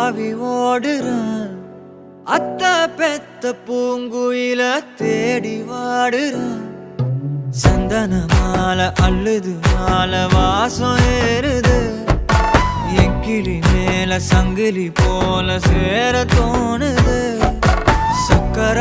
தாவி ஓடுறான். அத்த பெத்த பூங்குயில தேடி வாடுறான். சந்தன மாலை அள்ளுது மாலை வாசம் ஏறுது. என் கிளி மேல சங்கிலி போல சேர தோணுது. சக்கர